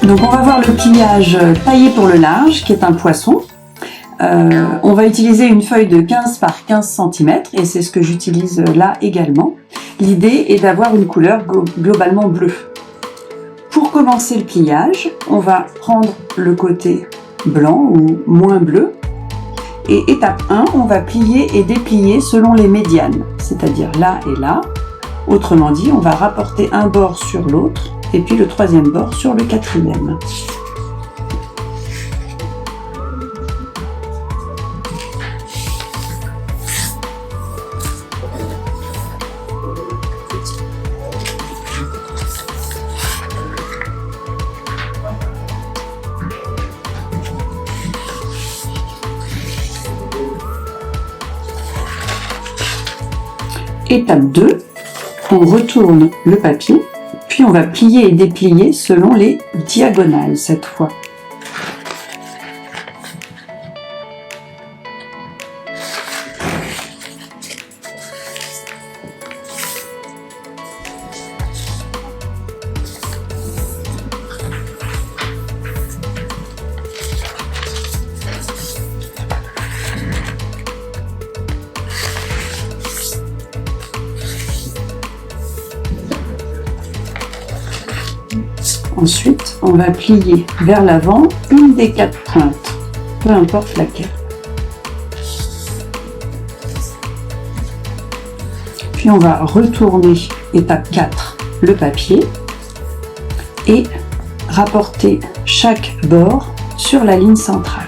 Donc on va voir le pliage taillé pour le large, qui est un poisson. On va utiliser une feuille de 15 par 15 cm et c'est ce que j'utilise là également. L'idée est d'avoir une couleur globalement bleue. Pour commencer le pliage, on va prendre le côté blanc ou moins bleu. Et étape 1, on va plier et déplier selon les médianes, c'est-à-dire là et là. Autrement dit, on va rapporter un bord sur l'autre et puis le troisième bord sur le quatrième. Étape 2, on retourne le papier, puis on va plier et déplier selon les diagonales cette fois. Ensuite, on va plier vers l'avant une des 4 pointes, peu importe laquelle. Puis on va retourner, étape 4, le papier et rapporter chaque bord sur la ligne centrale.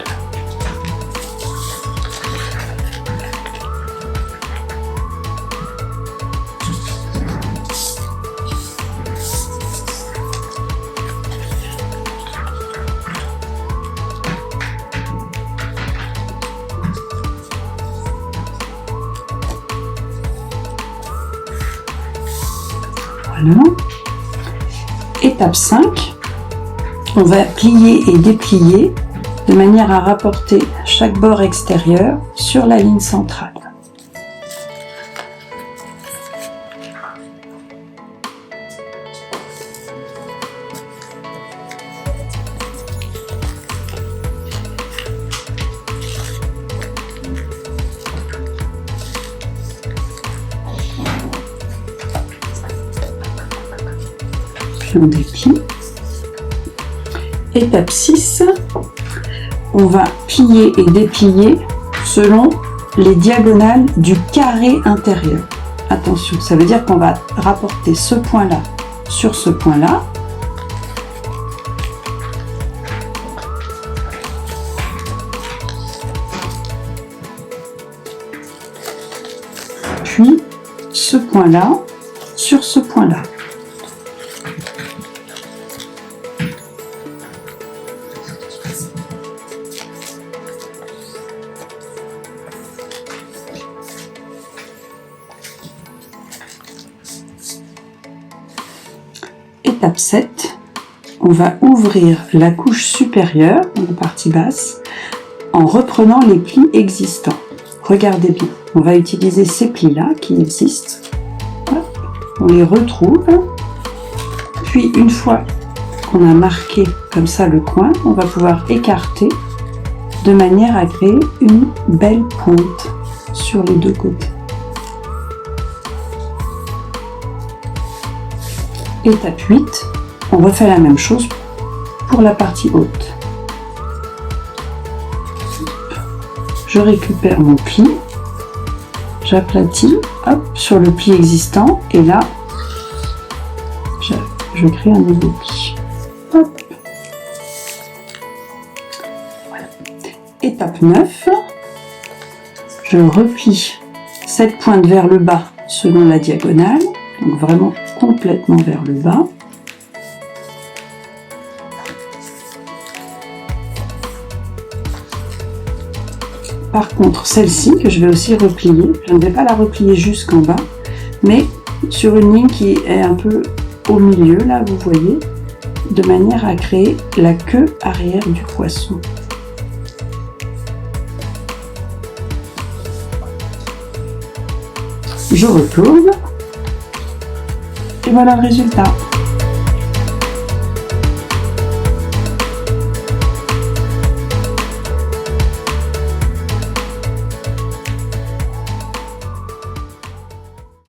Voilà. Étape 5, on va plier et déplier de manière à rapporter chaque bord extérieur sur la ligne centrale. On déplie. Étape 6, on va plier et déplier selon les diagonales du carré intérieur. Attention, ça veut dire qu'on va rapporter ce point-là sur ce point-là. Puis ce point-là sur ce point-là. Étape 7, on va ouvrir la couche supérieure, la partie basse, en reprenant les plis existants. Regardez bien, on va utiliser ces plis-là qui existent. Hop, on les retrouve. Puis une fois qu'on a marqué comme ça le coin, on va pouvoir écarter de manière à créer une belle pointe sur les deux côtés. Étape 8, on refait la même chose pour la partie haute. Je récupère mon pli, j'aplatis, hop, sur le pli existant, et là, je crée un nouveau pli. Hop. Voilà. Étape 9, je replie cette pointe vers le bas selon la diagonale, donc vraiment complètement vers le bas. Par contre, celle-ci, que je vais aussi replier, je ne vais pas la replier jusqu'en bas, mais sur une ligne qui est un peu au milieu, là, vous voyez, de manière à créer la queue arrière du poisson. Je retourne. Et voilà le résultat.